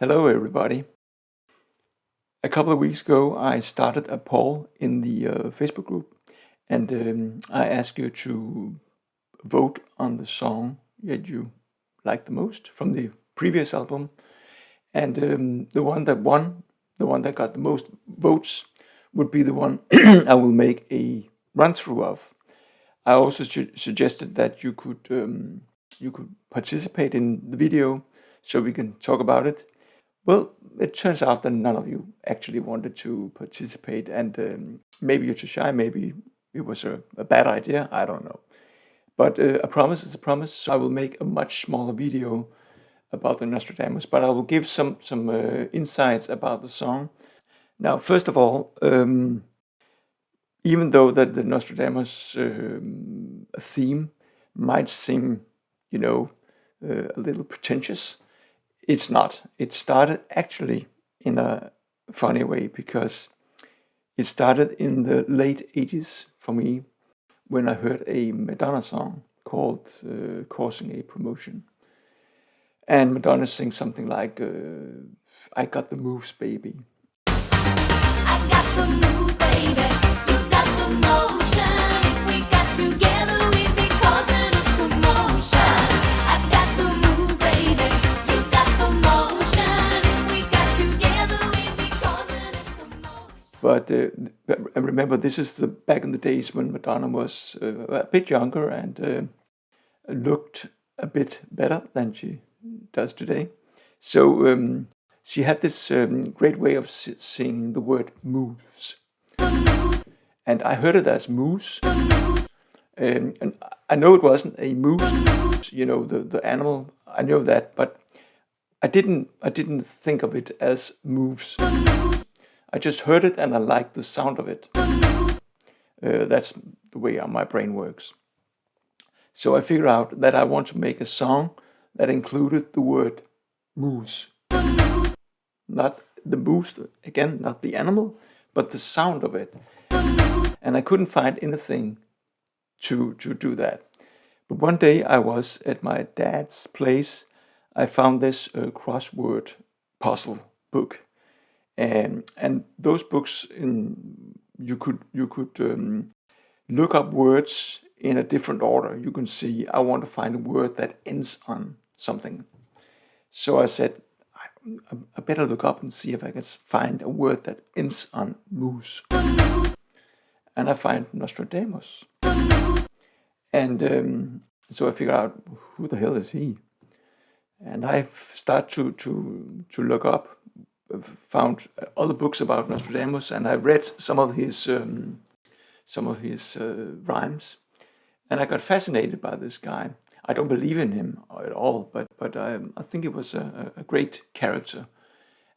Hello, everybody. A couple of weeks ago, I started a poll in the Facebook group, and I asked you to vote on the song that you like the most from the previous album. And the one that won, the one that got the most votes, would be the one I will make a run through of. I also suggested that you could participate in the video so we can talk about it. Well, it turns out that none of you actually wanted to participate, and maybe you're too shy, maybe it was a bad idea, I don't know. But a promise is a promise, so I will make a much smaller video about the Nostradamus, but I will give some insights about the song. Now, first of all, even though that the Nostradamus theme might seem, a little pretentious, it's not. It started actually in a funny way because it started in the late 80s for me when I heard a Madonna song called Causing a Promotion. And Madonna sings something like, I got the moves, baby. I got the moves, baby. You got the motion. We got together, we be causing a commotion. I got the moves, baby. You got the motion. We got together, we be causing a commotion. But remember, this is the back in the days when Madonna was a bit younger and looked a bit better than she does today. So she had this great way of singing the word moves. And I heard it as moose. And I know it wasn't a moose, the animal. I know that, but I didn't think of it as moves. I just heard it and I liked the sound of it. That's the way my brain works. So I figured out that I want to make a song that included the word moose. Not the moose, again, not the animal, but the sound of it. And I couldn't find anything to do that. But one day I was at my dad's place. I found this crossword puzzle book. And those books, you could look up words in a different order. You can see, I want to find a word that ends on something. So I said, I better look up and see if I can find a word that ends on moose. And I find Nostradamus. And so I figure out, who the hell is he? And I start to look up, found other books about Nostradamus, and I read some of his rhymes, and I got fascinated by this guy. I don't believe in him at all, but I think he was a great character.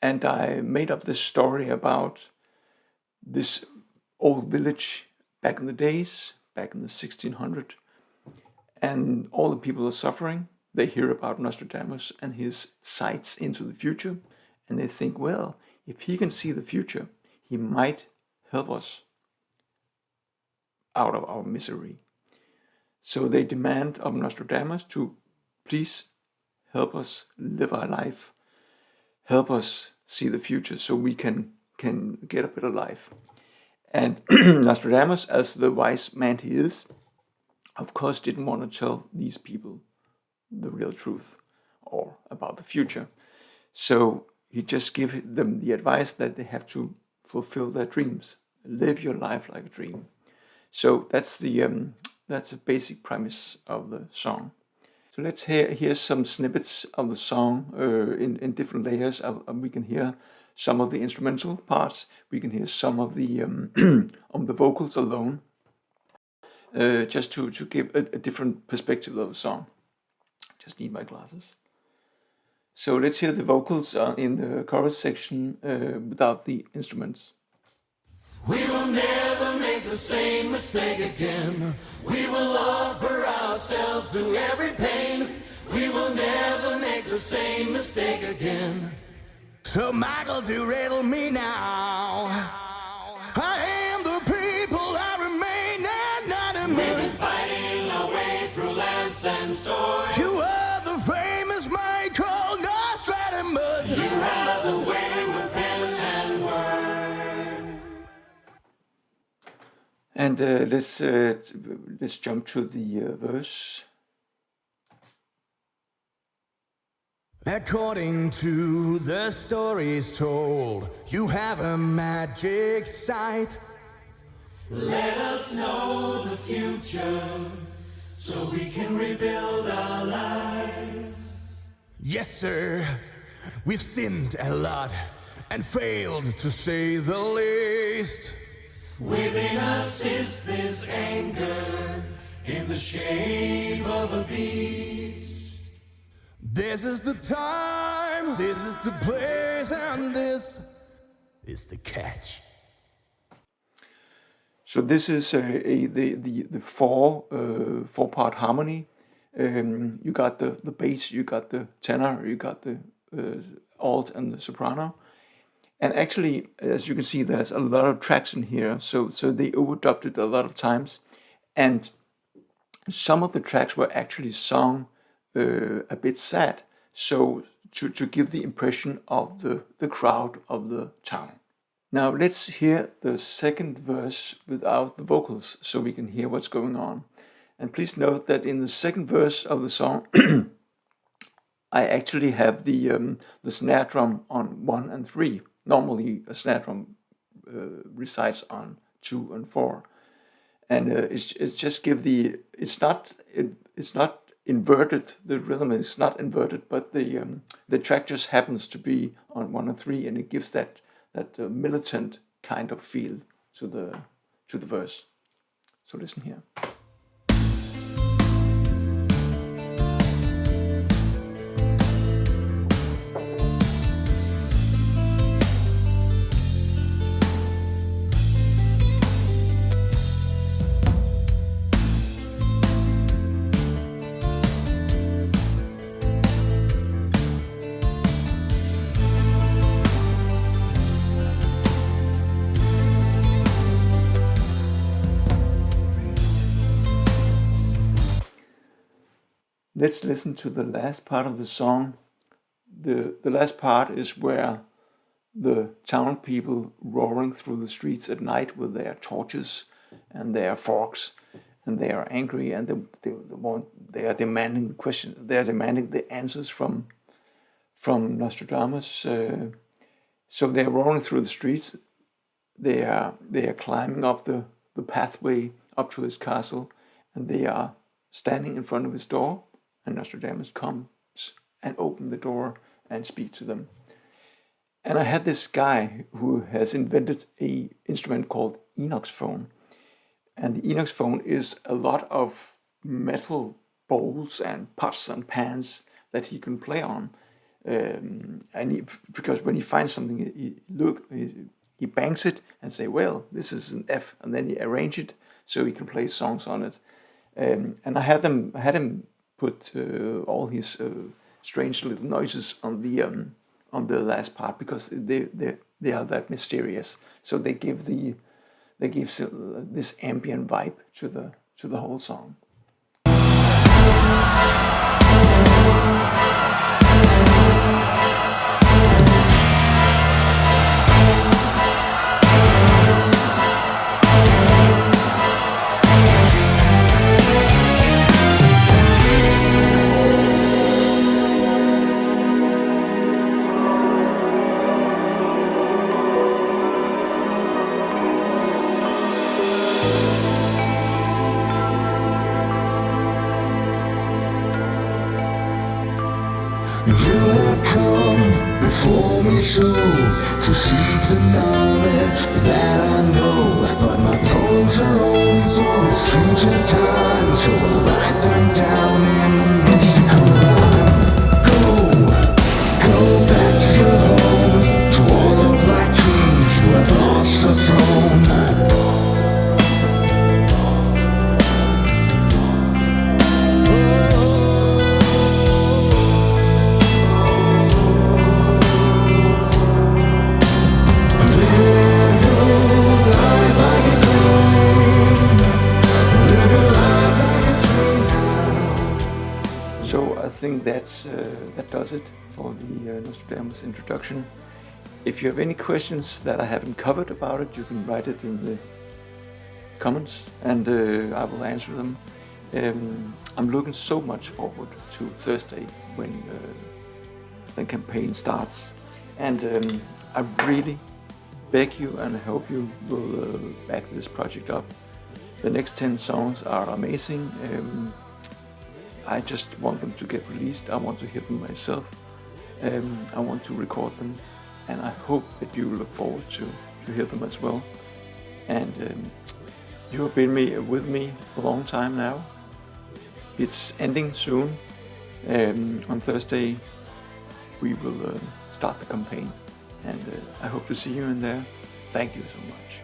And I made up this story about this old village back in the days, back in the 1600s, and all the people are suffering. They hear about Nostradamus and his sights into the future, and they think, well, if he can see the future, he might help us out of our misery. So they demand of Nostradamus to please help us live our life, help us see the future so we can get a better life. And Nostradamus, as the wise man he is, of course didn't want to tell these people the real truth or about the future. So he just gave them the advice that they have to fulfill their dreams, live your life like a dream. So that's the basic premise of the song. So let's hear some snippets of the song in different layers. We can hear some of the instrumental parts. We can hear some of the vocals alone, just to give a different perspective of the song. Just need my glasses. So let's hear the vocals in the chorus section without the instruments. We will never make the same mistake again. We will offer ourselves to every pain. We will never make the same mistake again. So Michael, do riddle me now. I am the people, I remain anonymous. We've been fighting our way through lance and sword. You are the famous Michael Nostradamus. You have the way with pen and words. And let's jump to the verse. According to the stories told, you have a magic sight. Let us know the future so we can rebuild our lives. Yes, sir, we've sinned a lot and failed to say the least. Within us is this anger in the shape of a beast. This is the time, this is the place, and this is the catch. So this is the four-part harmony. You got the bass, you got the tenor, you got the alt and the soprano. And actually, as you can see, there's a lot of tracks in here. So they overdubbed it a lot of times. And some of the tracks were actually sung a bit sad. So to give the impression of the crowd of the town. Now let's hear the second verse without the vocals so we can hear what's going on. And please note that in the second verse of the song, I actually have the snare drum on 1 and 3. Normally a snare drum resides on 2 and 4. And it's just give the, it's not inverted, the rhythm is not inverted, but the track just happens to be on 1 and 3, and it gives that militant kind of feel to the verse. So listen here. Let's listen to the last part of the song. The last part is where the town people roaring through the streets at night with their torches and their forks, and they are angry, and they are demanding the question. They are demanding the answers from Nostradamus. So they are roaring through the streets. They are climbing up the pathway up to his castle, and they are standing in front of his door. And Nostradamus comes and opens the door and speaks to them. And I had this guy who has invented an instrument called Enoch's phone. And the Enoch's phone is a lot of metal bowls and pots and pans that he can play on. Because when he finds something, he bangs it and say, well, this is an F, and then he arrange it so he can play songs on it. And I had him put all his strange little noises on the last part, because they are that mysterious. So they give this ambient vibe to the whole song. You have come before me so to seek the knowledge that I know. But my poems are only for a future time, so I'll write them down in a mystical rhyme. Go back to your homes, to all of thy kings who have lost the throne. Living that does it for the Nostradamus introduction. If you have any questions that I haven't covered about it, you can write it in the comments, and I will answer them. I'm looking so much forward to Thursday when the campaign starts, and I really beg you and I hope you will back this project up. The next 10 songs are amazing. I just want them to get released. I want to hear them myself. I want to record them, and I hope that you look forward to hear them as well. And you have been with me a long time now. It's ending soon. On Thursday we will start the campaign, and I hope to see you in there. Thank you so much.